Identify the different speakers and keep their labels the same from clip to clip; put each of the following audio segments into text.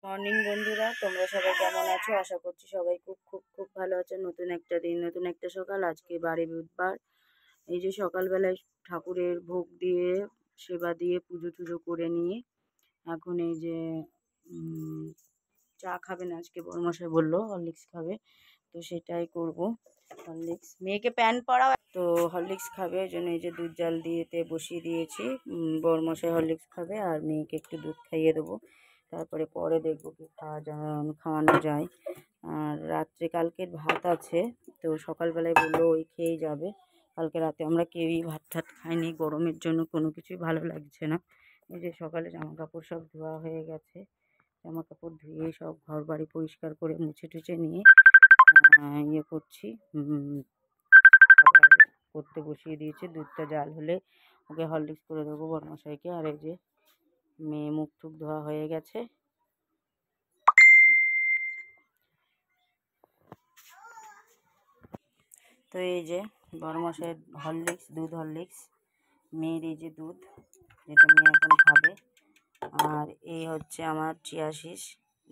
Speaker 1: Morning বন্ধুরা, তোমরা সবাই কেমন আছো? আশা করছি সবাই খুব খুব খুব ভালো আছো। নতুন একটা দিন, নতুন একটা সকাল। আজকে বারে বুধবার। এই যে সকালবেলায় ঠাকুরের ভোগ দিয়ে, সেবা দিয়ে, পুজো টুজো করে নিয়ে এখন এই যে চা খাবে না, আজকে বড়মশাই বললো হরলিক্স খাবে, তো সেটাই করব। হরলিক্স, মেয়েকে প্যান্ট পরাও, তো হরলিক্স খাবে, ওই জন্য এই যে দুধ জাল দিয়েতে বসিয়ে দিয়েছি। বড়মশাই হরলিক্স খাবে আর মেয়েকে একটু দুধ খাইয়ে দেবো, তারপরে পরে দেখবো কি খাওয়ানো যায়। আর রাত্রে কালকের ভাত আছে, তো সকালবেলায় বললো ওই খেয়েই যাবে। কালকে রাতে আমরা কেউই ভাত টাত খাইনি, গরমের জন্য কোনো কিছুই ভালো লাগছে না। এই যে সকালে জামা কাপড় সব ধোয়া হয়ে গেছে, জামা কাপড় ধুয়ে সব ঘর বাড়ি পরিষ্কার করে মুছে টুছে নিয়ে ইয়ে করছি, খাবার করতে বসিয়ে দিয়েছি। দুধটা জাল হলে ওকে হরলিক্স করে দেবো বড়মশাইকে। আর এই যে মেয়ে মুখ টুক ধোয়া হয়ে গেছে। তো এই যে বড়মশাইয়ের হরলিক্স, দুধ হরলিক্স, মেয়ের এই যে দুধ, যেটা মেয়ে এখন খাবে। আর এই হচ্ছে আমার চিয়া শীষ,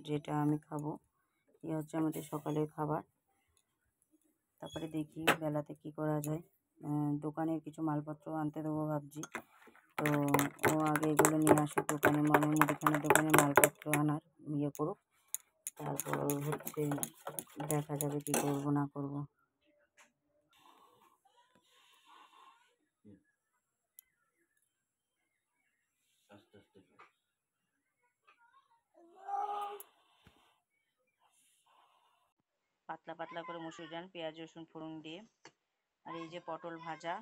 Speaker 1: যেটা আমি খাবো। এই হচ্ছে আমাদের সকালের খাবার। তারপরে দেখি বেলাতে কি করা যায়। দোকানের কিছু মালপত্র আনতে দেবো ভাবছি, তো ও আগে এগুলো নিয়ে আসুক দোকানে, মুদিখানার দোকানে মালপত্র আনার ইয়ে করুক, তারপর হচ্ছে দেখা যাবে কি করব না করব। পাতলা পাতলা করে মসুর ডাল, পেঁয়াজ রসুন ফোড়ন দিয়ে, আর এই যে পটল ভাজা,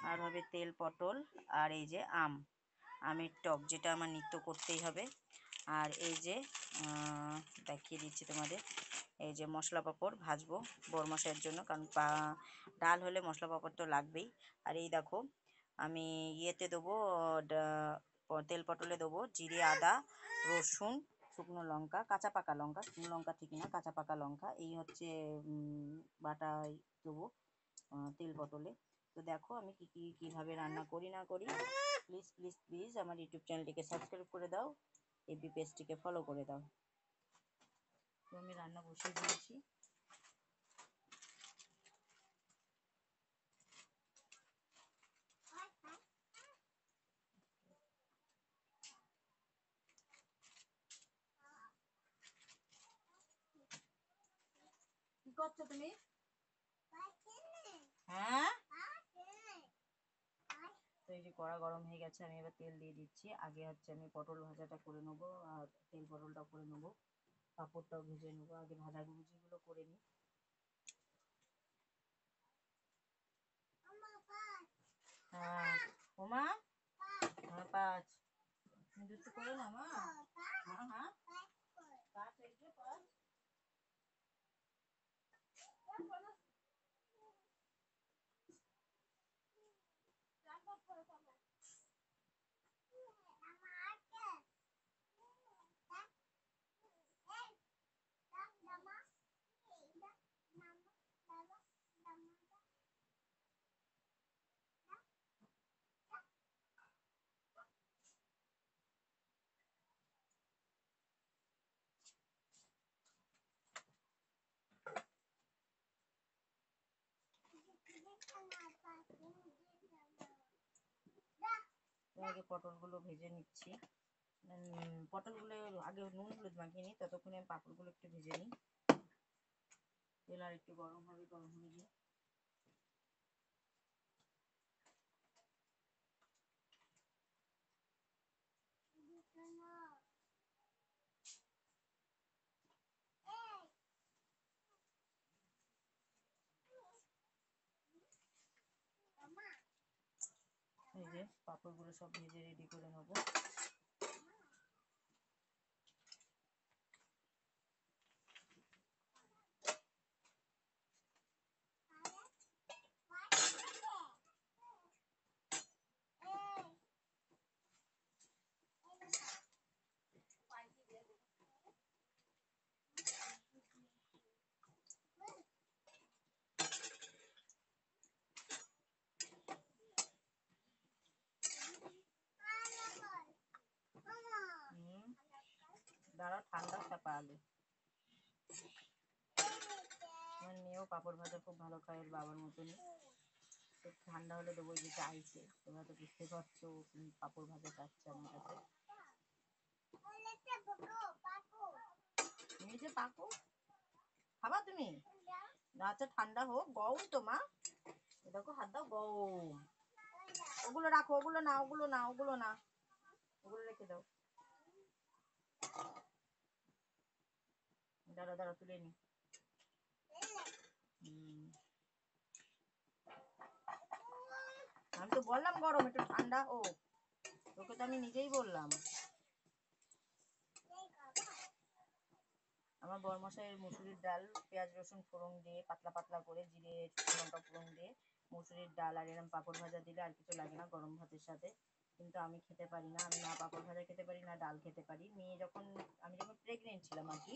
Speaker 1: আর হবে তেল পটল, আর এই যে আমের টক, যেটা আমার নিত্য করতেই হবে। আর এই যে দেখিয়ে দিচ্ছি তোমাদের, এই যে মশলা পাঁপড় ভাজবো বড়মশাইয়ের জন্য, কারণ ডাল হলে মশলা পাঁপড় তো লাগবেই। আর এই দেখো আমি ইয়েতে দেবো, তেল পটলে দেবো জিরে, আদা, রসুন, শুকনো লঙ্কা, কাঁচা পাকা লঙ্কা, শুকনো লঙ্কা ঠিক না, কাঁচা পাকা লঙ্কা, এই হচ্ছে বাটা দেবো তেল পটলে। তো দেখো আমি কীভাবে রান্না করি না করি। প্লিজ প্লিজ প্লিজ আমার ইউটিউব চ্যানেলটিকে সাবস্ক্রাইব করে দাও, এফবি পেজটিকে ফলো করে দাও। তো আমি রান্না বসিয়ে দিয়েছি। কি করছো তুমি? হ্যাঁ, তো এই যে কড়া গরম হয়ে গেছে, আমি এবার তেল দিয়ে দিচ্ছি। আগে হচ্ছে আমি পটল ভাজাটা করে নেবো, আর তেল পটলটাও করে নেবো, পাঁপড়টাও ভেজে নেবো। আগে ভাজাভুজিগুলো করে নিই। হ্যাঁ ওমা, হ্যাঁ 5 দুটো করে না মা। হ্যাঁ হ্যাঁ 5 এই যে 5। আগে পটলগুলো ভেজে নিচ্ছি। পটলগুলো আগে নুন হলুদ মাখিয়ে নিই, ততক্ষণে আমি পাঁপড়গুলো একটু ভেজে নিই। তেল আর একটু গরম হবে, গরম হয়ে গিয়ে এই যে পাঁপড়গুলো সব ভেজে রেডি করে নেবো। ঠান্ডা চাপা আলু। আমার মেয়েও পাঁপড় ভাজা খুব ভালো খায়, ওর বাবার মতনই। তো ঠান্ডা হলে দেবো, যে চাইছে, তোমরা তো বুঝতে পারছো পাঁপড় ভাজা চাচ্ছে আমার কাছে। নিজে পাকো, খাবা তুমি? আচ্ছা ঠান্ডা হোক, গরম তো মা, দেখো হাত দাও, গরম। ওগুলো রাখো, ওগুলো না, ওগুলো না, ওগুলো না, ওগুলো রেখে দাও। দাঁড়া দাঁড়া, তুলে নি। আমি তো বললাম গরম, একটু ঠান্ডা ও, তোকে তো আমি নিজেই বললাম। আমার বরমশাইয়ের মুসুরির ডাল পেঁয়াজ রসুন ফোড়ন দিয়ে পাতলা পাতলা করে, জিরে শুকনো লঙ্কা ফোড়ন দিয়ে মুসুরির ডাল আর এরকম পাঁপড় ভাজা দিলে আর কিছু লাগে না গরম ভাতের সাথে। কিন্তু আমি খেতে পারি না, আমি না পাঁপড় ভাজা খেতে পারি না ডাল খেতে পারি। আমি যখন প্রেগনেন্ট ছিলাম আর কি,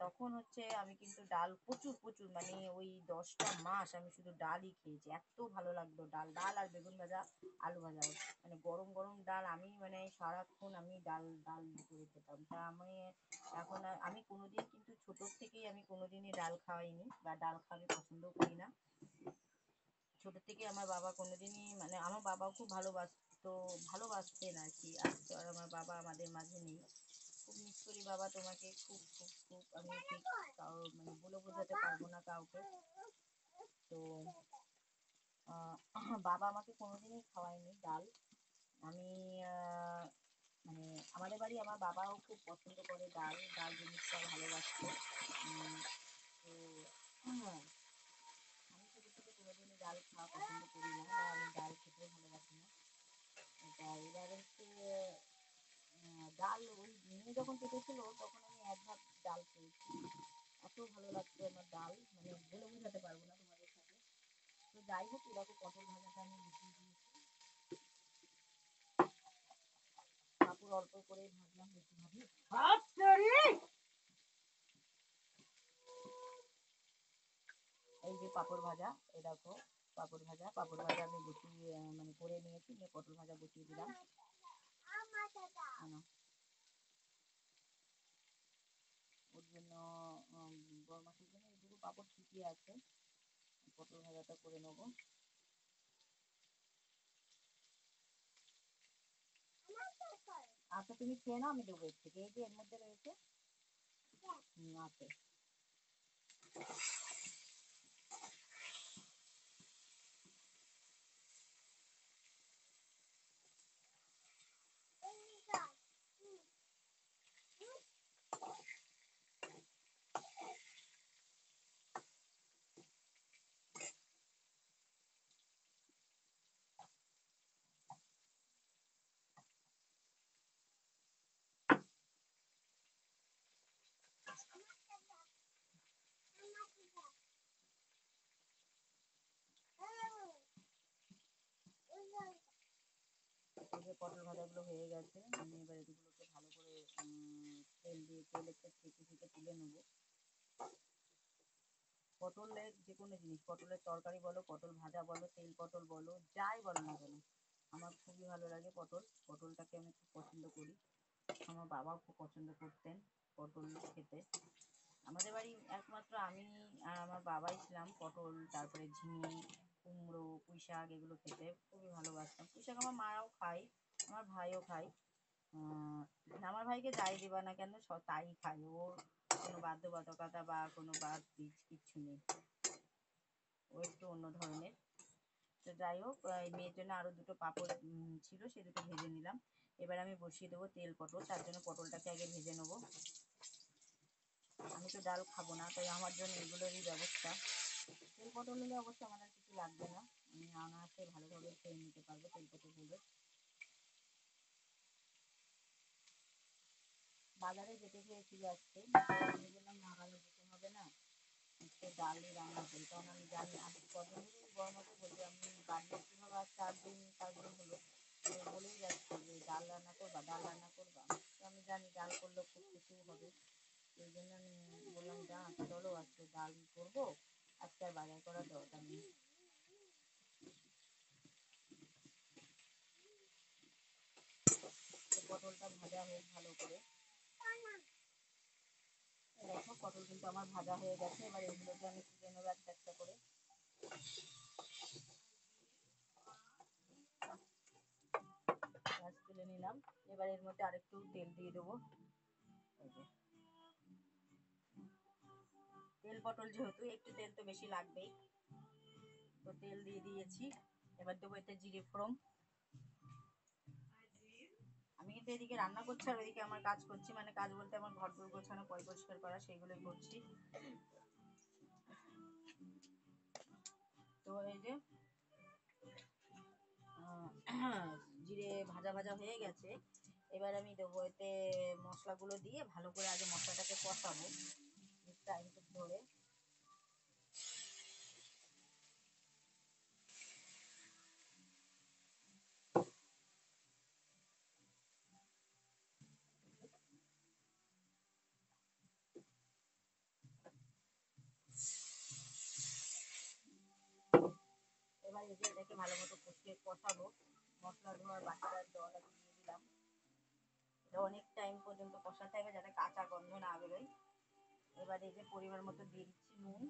Speaker 1: তখন হচ্ছে আমি কিন্তু ডাল প্রচুর প্রচুর, মানে ওই 10টা মাস আমি শুধু ডালই খেয়েছি, এত ভালো লাগতো ডাল। ডাল আর বেগুন ভাজা, আলু ভাজা, মানে গরম গরম ডাল, আমি মানে সারাক্ষণ আমি ডাল ডাল করে খেতাম। তা আমি এখন আমি কোনোদিন কিন্তু ছোটোর থেকেই আমি কোনোদিনই ডাল খাওয়াইনি, বা ডাল খাওয়াতে পছন্দও করি না। ছোট থেকে আমার বাবা কোনোদিনই, মানে আমার বাবাও খুব ভালোবাসতেন আর কি। আজকে আর আমার বাবা আমাদের মাঝে নেই, খুব মিস করি বাবা তোমাকে, খুব খুব খুব। আমি ঠিক মানে বলে বোঝাতে পারবো না কাউকে। তো বাবা আমাকে কোনোদিনই খাওয়ায়নি ডাল। আমি মানে আমাদের বাড়ি আমার বাবাও খুব পছন্দ করে ডাল, ডাল জিনিসটা ভালোবাসতো। তো আমি ছোটো থেকে কোনোদিনই ডাল খাওয়া পছন্দ করি না, বা আমি ডাল খেতেও ভালোবাসি না। এটা এবার হচ্ছে ডাল, ওই মেয়ে যখন পেটেছিল তখন আমি এক ভাত ডাল খেয়েছি, এত ভালো লাগতো আমার ডাল, মানে বলে বোঝাতে পারবো না তোমাদের সাথে। তো যাই হোক, এরকম পটল ভাজাটা আমি মিশিয়ে দিয়েছি, কাপড় অল্প করে ভাজলাম বেশি ভাজি। এই যে পাঁপড় ভাজা, এই দেখো পাঁপড় ভাজা, পাঁপড় ভাজা আমি বসিয়ে মানে করে নিয়েছি, নিয়ে পটল ভাজা বসিয়ে দিলাম। ওর জন্য বড়মাসের জন্য এইটুকু পাঁপড় ঠিকই আছে, পটল ভাজাটা করে নেবো। আচ্ছা তুমি খেয়ে নাও, আমি দেবো এর থেকে, এই যে এর মধ্যে রয়েছে। আছে। এই যে পটল ভাজাগুলো হয়ে গেছে, আমি এবার এগুলোকে ভালো করে তেল একটু থেকে তুলে নেবো। পটলের যে কোনো জিনিস, পটলের তরকারি বলো, পটল ভাজা বলো, তেল পটল বলো, যাই বলো না কেন, আমার খুবই ভালো লাগে পটল। পটলটাকে আমি খুব পছন্দ করি, আমার বাবাও খুব পছন্দ করতেন পটল খেতে। আমাদের বাড়ি একমাত্র আমি আর আমার বাবাই ছিলাম পটল, তারপরে ঝিঙে, কুমড়ো, পুঁই শাক, এগুলো খেতে খুবই ভালোবাসতাম। পুঁই শাক আমার মারাও খায়, আমার ভাইও খায়। আমার ভাইকে যাই দেবা না কেন তাই খায়, ওর কোনো বাধ্যবাধকতা বা কোনো বাদ বীজ কিচ্ছু নেই, ও একটু অন্য ধরনের। তো যাই হোক, মেয়ের জন্য আরও দুটো পাঁপড় ছিল, সে দুটো ভেজে নিলাম। এবার আমি বসিয়ে দেবো তেল পটল, তার জন্য পটলটাকে আগে ভেজে নেবো। আমি তো ডাল খাবো না, তাই আমার জন্য এগুলোরই ব্যবস্থা। তেল পটল হলে অবশ্য আমার আর কিছু লাগবে না, আমি অনায়াসে ভালোভাবে খেয়ে নিতে পারবো তেল পটল হলে। বাজারে যেতে চেয়েছিল আজকে, তো আমি বললাম না, বাজারে যেতে হবে না, আজকে ডালই রান্না করি, কারণ আমি জানি আজ কদিন ধরে বড় মাকে বলছি, আমি বাড়ি কীভাবে আজ 4 দিন হলো বলেই যাচ্ছে যে ডাল রান্না করবা, ডাল রান্না করবা। তো আমি জানি ডাল করলে খুব কিছু হবে, সেই জন্য আমি বললাম যা চলো আজকে ডাল করবো, আজকে আর বাজার করার দরকার নেই। তো পটলটা ভাজা হোক ভালো করে, পটল কিন্তু আমার ভাজা হয়ে গেছে। এবার এগুলোকে আমি তুলে নেবো একটা একটা করে। তুলে নিলাম। এবার এর মধ্যে আরেকটু তেল দিয়ে দেবো। তেল পটল যেহেতু একটু তেল তো বেশি লাগবেই, তো তেল দিয়ে দিয়েছি। এবার দেবো এতে জিরে ফোড়ন। আমি কিন্তু এদিকে রান্না করছি আর ওইদিকে আমার কাজ করছি, মানে কাজ বলতে আমার ঘর দোর গোছানো, পরিষ্কার করা, সেইগুলোই করছি। তো এই যে জিরে ভাজা ভাজা হয়ে গেছে। এবার আমি দেবো এতে মশলাগুলো দিয়ে ভালো করে আগে মশলাটাকে কষাবো টাইম ধরে। এবার এই যে এটাকে ভালো মতো কষিয়ে কষাবো। মশলা ধোয়ার বাকিটা জল আমি দিয়ে দিলাম। এটা অনেক টাইম পর্যন্ত কষাতে হবে যাতে কাঁচা গন্ধ না বেরোয়। এবার এই যে পরিমাণ মতো দিয়ে দিচ্ছি নুন।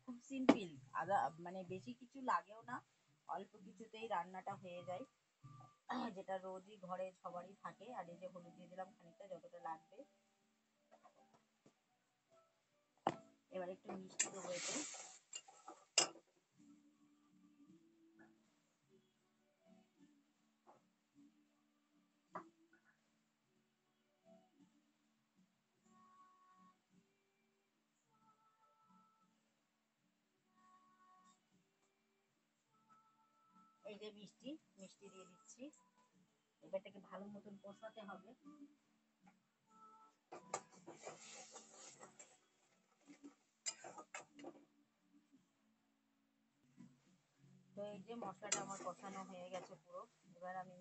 Speaker 1: খুব সিম্পল, আদা মানে বেশি কিছু লাগেও না, অল্প কিছুতেই রান্নাটা হয়ে যায়, যেটা রোজই ঘরে সবারই থাকে। আর এই যে হলুদ দিয়ে দিলাম খানিকটা, যতটা লাগবে। এবার একটু মিষ্টি দেবো এতে। এই যে মিষ্টি মিষ্টি দিয়ে দিচ্ছি। এবারটাকে ভালো মতন কষাতে হবে। তো এই যে মশলাটা আমার কষানো হয়ে গেছে পুরো। এবার আমি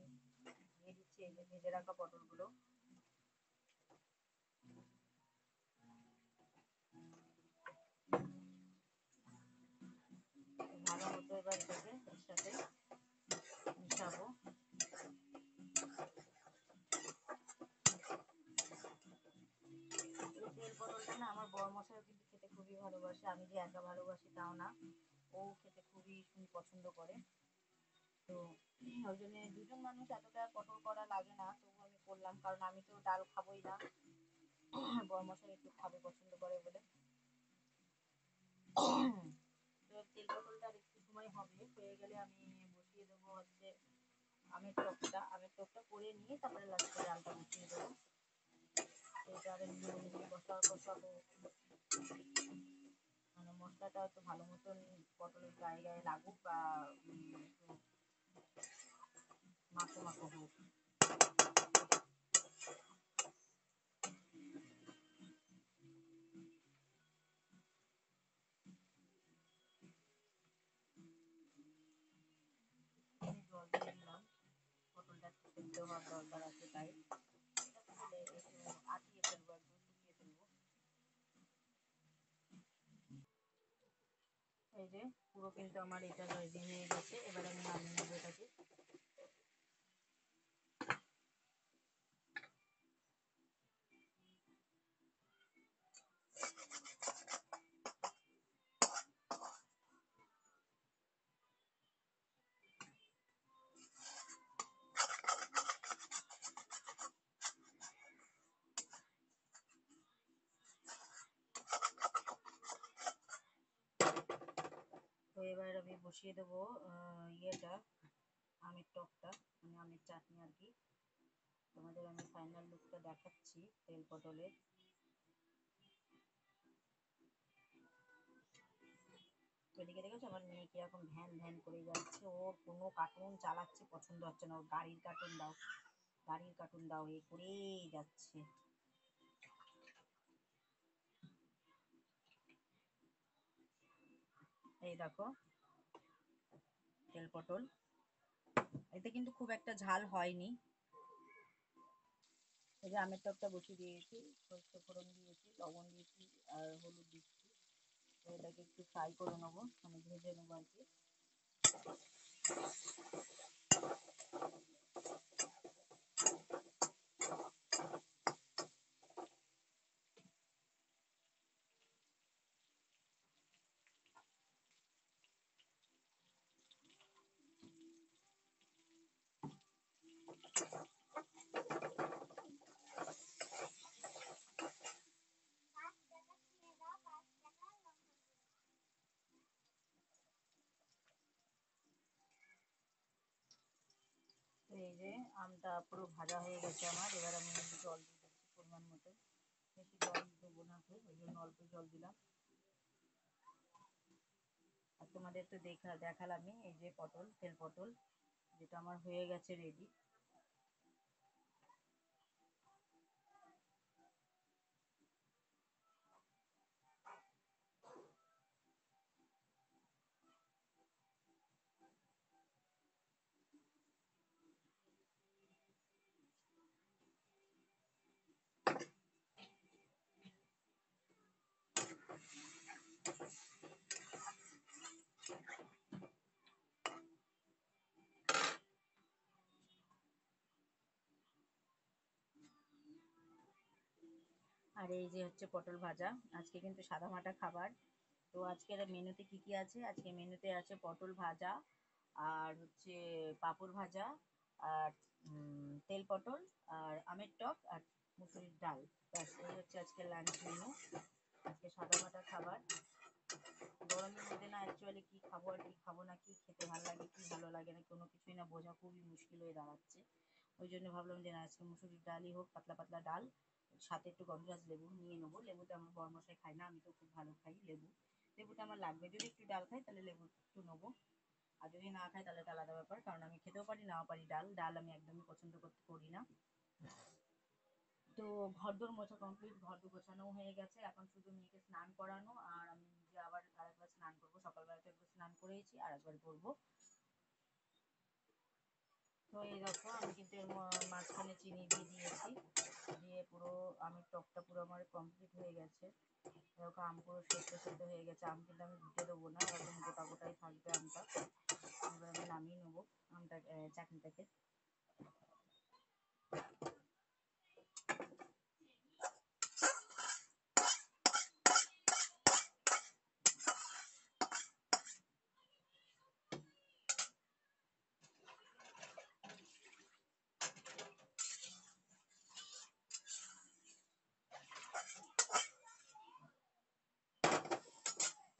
Speaker 1: দিয়ে দিচ্ছি এই যে ভেজে রাখা পটলগুলো। ভালো মতো এবার এটাকে এর সাথে মিশাবো। তেল পটলটা না আমার বড় মশাই কিন্তু খেতে খুবই ভালোবাসে, আমি যে একা ভালোবাসি তাও না, ও খেতে খুবই পছন্দ করে। তো ওই জন্য দুজন মানুষ এতটা পটল করা লাগে না, তবু আমি করলাম, কারণ আমি তো ডাল খাবোই না, বড় মশাই একটু খাবে পছন্দ করে বলে। তো তেল পটলটা আর একটু সময় হবে, হয়ে গেলে আমি বসিয়ে দেবো হচ্ছে আমের টকটা করে নিয়ে তারপরে লাস্টে ডালটা বসিয়ে দেবো। এটা আর কষাবো, মানে মশলাটা একটু ভালো মতন পটলের গায়ে গায়ে লাগুক বা মাখো মাখো হোক। জল দিয়ে দিলাম, পটলটা একটু সেদ্ধ হওয়ার দরকার আছে, তাই একটু আটিয়ে ফেলবো, একদম শুকিয়ে ফেলবো। এই যে পুরো কিন্তু আমার এটা রেডি হয়ে গেছে। এবার আমি নামিয়ে নেবো এটাকে। তো এবার আমি বসিয়ে দেবো ইয়েটা, আমের টকটা, মানে আমের চাটনি আর কি। তোমাদের আমি ফাইনাল লুকটা দেখাচ্ছি তেল পটলের। এদিকে দেখেছো আমার মেয়ে কিরকম ভ্যান ভ্যান করে যাচ্ছে, ওর কোনো কার্টুন চালাচ্ছে পছন্দ হচ্ছে না, ওর গাড়ির কার্টুন দাও, গাড়ির কার্টুন দাও, এ করেই যাচ্ছে। এই দেখো তেল পটল, এতে কিন্তু খুব একটা ঝাল হয়নি। এই যে আমের টকটা বসিয়ে দিয়েছি, সরষে ফোড়ন দিয়েছি, লবণ দিয়েছি আর হলুদ দিচ্ছি। তো এটাকে একটু ফ্রাই করে নেবো, মানে ভেজে নেবো আর কি। এই যে আমটা পুরো ভাজা হয়ে গেছে আমার। এবার আমি জল দিয়ে দিচ্ছি পরিমাণ মতো। বেশি জল দেবো না, তো ওই জন্য অল্প জল দিলাম। আর তোমাদের তো দেখালামই এই যে তেল পটল, যেটা আমার হয়ে গেছে রেডি। আর এই যে হচ্ছে পটল ভাজা। আজকে কিন্তু সাদা মাটা খাবার। তো আজকের মেনুতে কি কি আছে? আজকে মেনুতে আছে পটল ভাজা, আর হচ্ছে পাঁপড় ভাজা, আর তেল পটল, আর আমের টক, আর মুসুরির ডাল। ব্যাস, এই হচ্ছে আজকে লাঞ্চ মেনু। আজকে সাদা মাটা খাবার। গরমের মধ্যে না অ্যাকচুয়ালি কি খাবো আর কি খাবো না, কি খেতে ভালো লাগে কি ভালো লাগে না, কোনো কিছুই না বোঝা খুবই মুশকিল হয়ে দাঁড়াচ্ছে। ওই জন্য ভাবলাম যে না, আজকে মুসুরির ডালই হোক, পাতলা পাতলা ডাল, সাথে একটু গন্ধরাজ লেবু নিয়ে নেবো। লেবুটা আমার বরমশাই খায় না, আমি তো খুব ভালো খাই লেবু। লেবুটা আমার লাগবে, যদি একটু ডাল খাই তাহলে লেবু একটু নেবো, আর যদি না খাই তাহলে এটা আলাদা ব্যাপার। কারণ আমি খেতেও পারি নাও পারি ডাল আমি একদমই পছন্দ করি না। তো ঘরদোর মোছা কমপ্লিট, ঘরদোর গোছানো হয়ে গেছে। এখন শুধু মেয়েকে স্নান করানো, আর আমি নিজে আবার আরেকবার স্নান করবো। সকালবেলা তো একবার স্নান করেইছি, আর একবার করবো। তো এই দেখো, আমি কিন্তু এর মাঝখানে চিনি দিয়ে দিয়েছি, দিয়ে পুরো আমের টকটা পুরো আমার কমপ্লিট হয়ে গেছে। দেখো আম পুরো সেদ্ধ হয়ে গেছে। আম কিন্তু আমি ধুতে দেবো না, এরকম গোটা গোটাই থাকবে আমটা। এবার আমি নামিয়ে নেবো আমটা, চাটনিটাকে।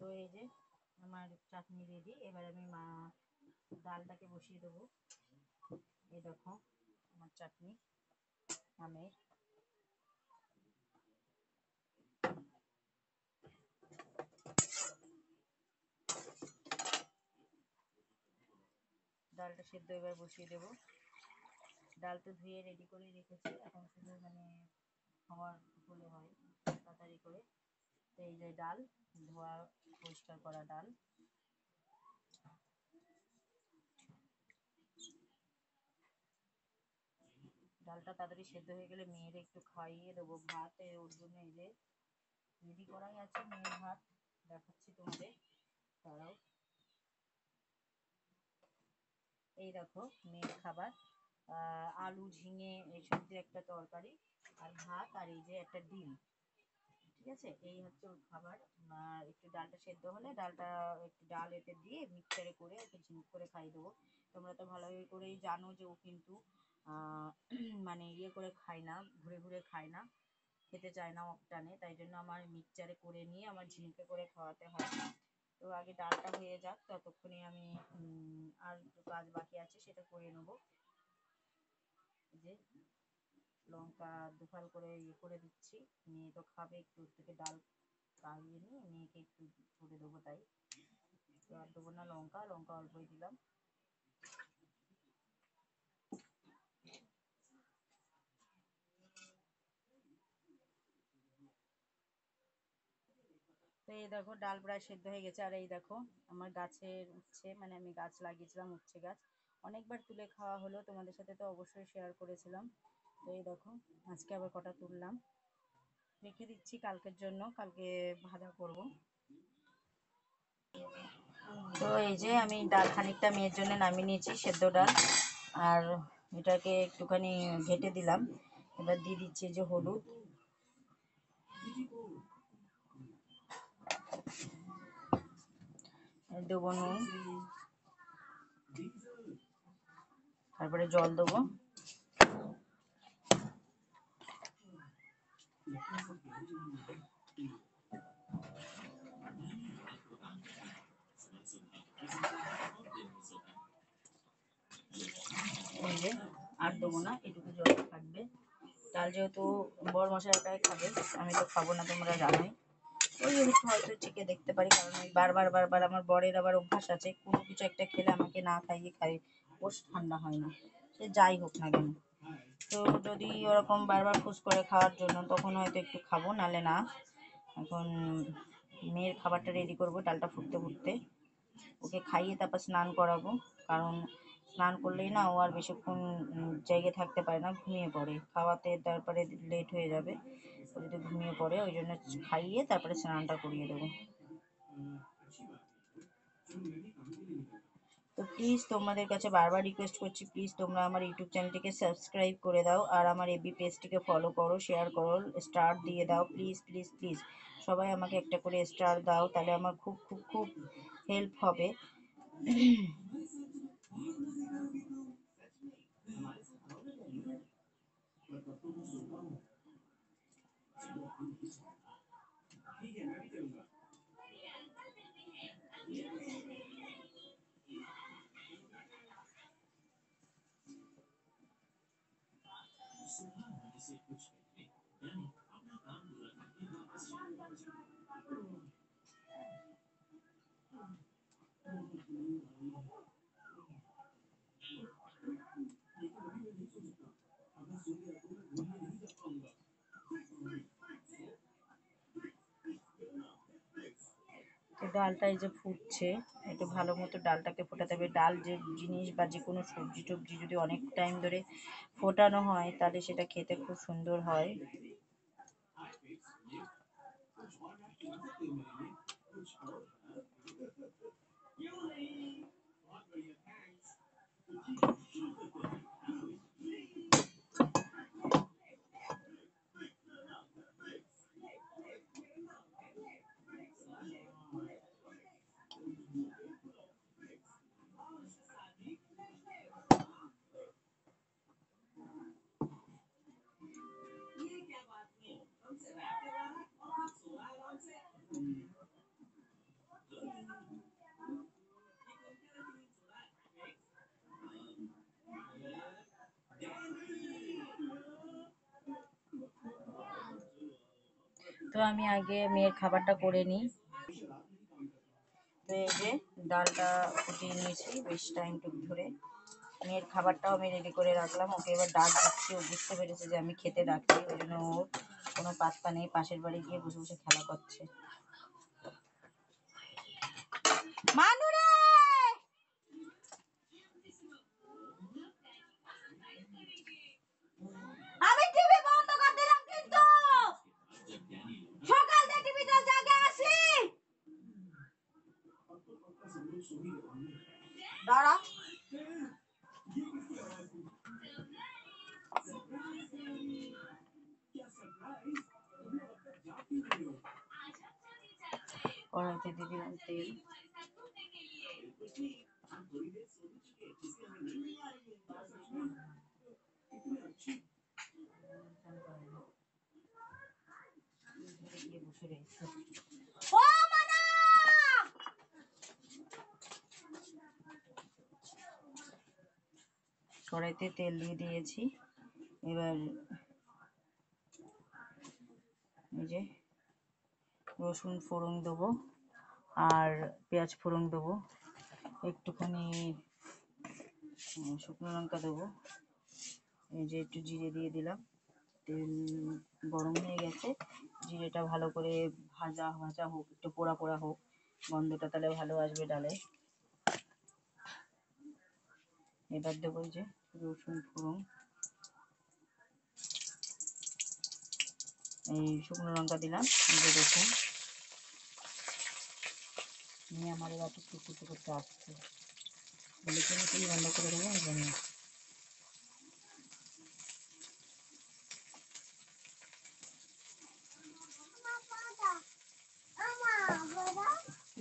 Speaker 1: তো এই যে আমার চাটনি রেডি। এবার আমি ডালটাকে বসিয়ে দেবো। এই দেখো আমার চাটনি আমের। ডালটা সেদ্ধ এবার বসিয়ে দেবো। ডাল তো ধুয়ে রেডি করে রেখেছি, এখন শুধু মানে খাওয়ার হলে হয় তাড়াতাড়ি করে। তো এই যে ডাল, ধোয়া পরিষ্কার করা ডাল। ডালটা তাড়াতাড়ি সেদ্ধ হয়ে গেলে মেয়ের একটু খাইয়ে দেবো ভাত। ওর জন্য এই যে রেডি করাই আছে মেয়ের ভাত, দেখাচ্ছি তোমাদের, তারাও। এই দেখো মেয়ের খাবার, আলু ঝিঙে এইসব দিয়ে একটা তরকারি, আর ভাত, আর এই যে একটা ডিম। ঠিক আছে, এই হচ্ছে ওর খাবার। একটু ডালটা সেদ্ধ হলে ডালটা, একটু ডাল এতে দিয়ে মিক্সচারে করে একটু ঝিনুক করে খাইয়ে দেবো। তোমরা তো ভালো করেই জানো যে ও কিন্তু মানে ইয়ে করে খায় না, ঘুরে ঘুরে খায় না, খেতে চায় না অকটানে। তাই জন্য আমার মিক্সচারে করে নিয়ে আমার ঝিনুকে করে খাওয়াতে হয়। তো আগে ডালটা হয়ে যাক, ততক্ষণে আমি আর একটু কাজ বাকি আছে সেটা করে নেবো। যে লঙ্কা দুফাল করে ইয়ে করে দিচ্ছি, মেয়ে তো খাবে, একটু থেকে ডাল কাগিয়ে নিয়ে মেয়েকে একটু করে দেবো, তাই তো আর দেবো না। লঙ্কা লঙ্কা অল্পই দিলাম। তো এই দেখো ডাল প্রায় সেদ্ধ হয়ে গেছে। আর এই দেখো আমার গাছের উচ্ছে, মানে আমি গাছ লাগিয়েছিলাম উচ্ছে গাছ, অনেকবার তুলে খাওয়া হলো, তোমাদের সাথে তো অবশ্যই শেয়ার করেছিলাম। তো এই দেখো আজকে আবার কটা তুললাম, রেখে দিচ্ছি কালকের জন্য, কালকে ভাজা করব। তো এই যে আমি ডাল খানিকটা মেয়ের জন্য নামিয়ে নিয়েছি, সেদ্ধ ডাল, আর এটাকে একটুখানি ঘেটে দিলাম। এবার দিয়ে দিচ্ছি যে হলুদ, দেবো নুন, তারপরে জল দেবো। এই যে আর দেবো না, এটুকু জল থাকবে। ডাল যেহেতু বড় মশাই একাই খাবে, আমি তো খাবো না, তোমরা জানোই। ওই একটু হয়তো চেখে দেখতে পারি, কারণ ওই বারবার বারবার আমার বরের আবার অভ্যাস আছে, কোনো কিছু একটা খেলে আমাকে না খাইয়ে খাই, ওর ঠান্ডা হয় না, সে যাই হোক না কেন। তো যদি ওরকম বারবার খুশ করে খাওয়ার জন্য, তখন হয়তো একটু খাবো, নালে না। এখন মেয়ের খাবারটা রেডি করবো, ডালটা ফুটতে ফুটতে ওকে খাইয়ে তারপর স্নান করাবো, কারণ স্নান করলেই না ও আর বেশিক্ষণ জেগে থাকতে পারে না, ঘুমিয়ে পড়ে, খাওয়াতে তারপরে লেট হয়ে যাবে, ও যদি ঘুমিয়ে পড়ে, ওই জন্য খাইয়ে তারপরে স্নানটা করিয়ে দেবো। তো প্লিজ তোমাদের কাছে বারবার রিকোয়েস্ট করছি, প্লিজ তোমরা আমার ইউটিউব চ্যানেলটিকে সাবস্ক্রাইব করে দাও, আর আমার এফবি পেজটিকে ফলো করো, শেয়ার করো, স্টার দিয়ে দাও, প্লিজ প্লিজ প্লিজ। সবাই আমাকে একটা করে স্টার দাও, তাহলে আমার খুব খুব খুব হেল্প হবে। তো ডালটা এই যে ফুটছে, একটু ভালো মতো ডালটাকে ফোটাতে হবে। ডাল যে জিনিস বা যে কোনো সবজি টবজি যদি অনেক টাইম ধরে ফোটানো হয়, তাহলে সেটা খেতে খুব সুন্দর হয়। তো আমি আগে মেয়ের খাবারটা করে নিই। তো এই যে ডালটা ফুটিয়ে নিয়েছি বেশ টাইম টুক ধরে, মেয়ের খাবারটাও আমি রেডি করে রাখলাম। ওকে এবার ডাক দিচ্ছি, ও বুঝতে পেরেছে যে আমি খেতে ডাকছি, ওই জন্য ওর কোনো পাত্তা নেই, পাশের বাড়ি গিয়ে বসে বসে খেলা করছে। মানুরে আমি টিভি বন্ধ করে দিলাম, কিন্তু সকাল থেকে টিভিটা জাগে আসি। দাঁড়া, কড়াইতে দিয়ে দিলাম তেল। কড়াইতে তেল দিয়ে দিয়েছি, এবার এই যে রসুন ফোড়ন দেবো আর পেঁয়াজ ফোড়ন দেবো, একটুখানি শুকনো লঙ্কা দেবো, এই যে একটু জিরে দিয়ে দিলাম। তেল গরম হয়ে গেছে, জিরেটা ভালো করে ভাজা ভাজা হোক, একটু পোড়া পোড়া হোক, গন্ধটা তাহলে ভালো আসবে ডালে। এবার দেবো এই যে রসুন ফোড়ন, এই শুকনো লঙ্কা দিলাম, এই যে রসুন নিয়ে আমার এবার একটু কুচি করতে আসছে, বলে কি বন্ধ করে দেবো এই জন্য।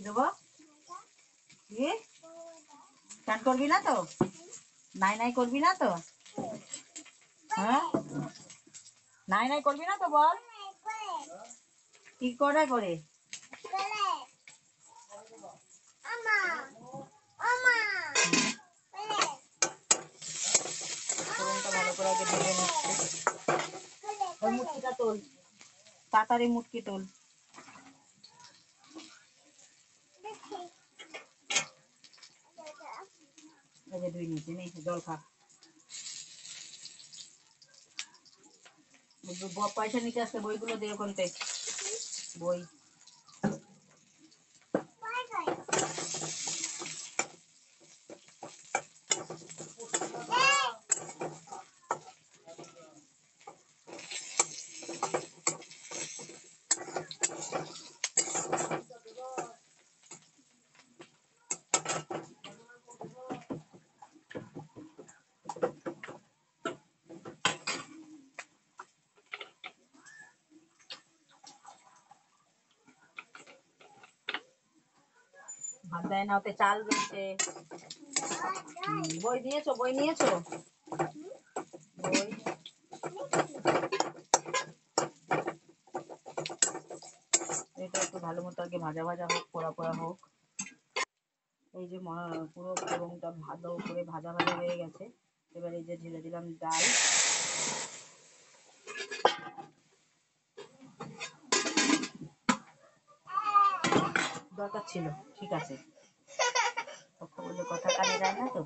Speaker 1: দেবো কি স্নান করবি না তো, নাই নাই করবি না তো, হ্যাঁ নাই নাই করবি না তো, বল কি করে করে ফোড়নটা তারপর আগে ভেজে নিচ্ছি। ওই মুটকিটা তোল, তাড়াতাড়ি মুটকি তোল। আগে ধুই নিচ্ছি, নে জল খা। পয়সা নিতে আসতে বইগুলো দে ওখান থেকে, বই। ভাত দেয় না, ওতে চাল রয়েছে। বই নিয়েছো, বই নিয়েছো, বই। এটা একটু ভালো মতো আগে ভাজা ভাজা হোক, পোড়া পোড়া হোক। এই যে পুরো ফোড়নটা ভালো করে ভাজা ভাজা হয়ে গেছে। এবার এই যে ঢেলে দিলাম ডাল। দরকার ছিল, ঠিক আছে, কথা বলে কথা কানে যায় না তো।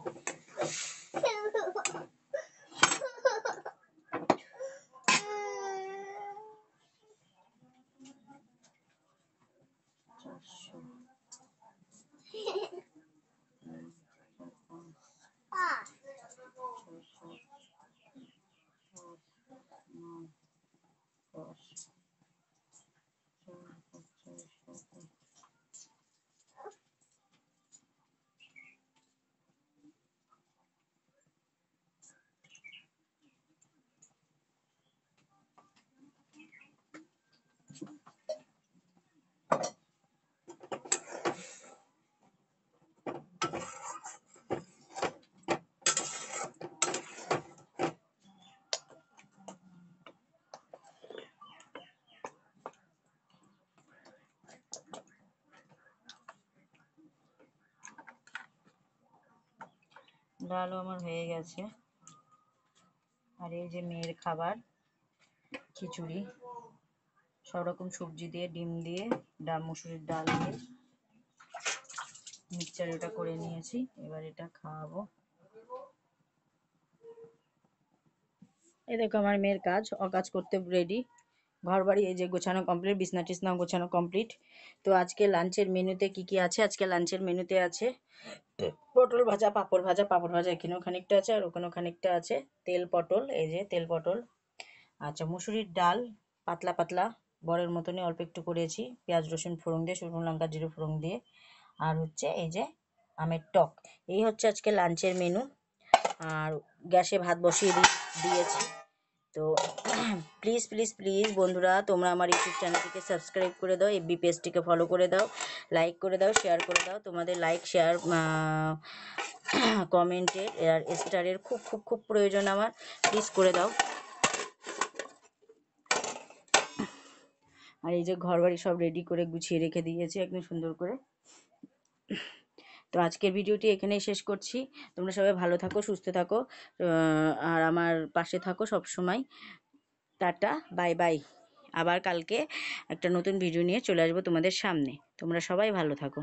Speaker 1: ডালও আমার হয়ে গেছে। আর এই যে মেয়ের খাবার, খিচুড়ি, সব রকম সবজি দিয়ে, ডিম দিয়ে, মুসুরির ডাল দিয়ে মিক্সচার এটা করে নিয়েছি। এবার এটা খাওয়াবো। এই দেখো আমার মেয়ের কাজ, কাজ করতে রেডি। ঘর বাড়ি এই যে গোছানো কমপ্লিট, বিছনা টিছনা গোছানো কমপ্লিট। তো আজকে লাঞ্চের মেনুতে কি কি আছে? আজকে লাঞ্চের মেনুতে আছে পটল ভাজা, পাঁপড় ভাজা। পাঁপড় ভাজা এখানেও খানিকটা আছে আর ওখানেও খানিকটা আছে। তেল পটল, এই যে তেল পটল। আচ্ছা, মুসুরির ডাল পাতলা পাতলা বড়ের মতনই অল্প একটু করেছি, পেঁয়াজ রসুন ফোড়ন দিয়ে, শুকনো লঙ্কা জিরে ফোড়ন দিয়ে। আর হচ্ছে এই যে আমের টক। এই হচ্ছে আজকে লাঞ্চের মেনু। আর গ্যাসে ভাত বসিয়ে দিয়েছি। তো প্লিজ প্লিজ প্লিজ বন্ধুরা, তোমরা আমার ইউটিউব চ্যানেলটিকে সাবস্ক্রাইব করে দাও, এফবি পেজটিকে ফলো করে দাও, লাইক করে দাও, শেয়ার করে দাও। তোমাদের লাইক, শেয়ার, কমেন্টের আর স্টারের খুব খুব খুব প্রয়োজন আমার, প্লিজ করে দাও। আর এই যে ঘর বাড়ি সব রেডি করে গুছিয়ে রেখে দিয়েছি একদম সুন্দর করে। তো আজকের ভিডিওটি এখানেই শেষ করছি। তোমরা সবাই ভালো থাকো, সুস্থ থাকো, আর আমার পাশে থাকো সব সময়। Tata, bye bye. আবার কালকে একটা নতুন ভিডিও নিয়ে চলে আসবো তোমাদের সামনে। তোমরা সবাই ভালো থাকো।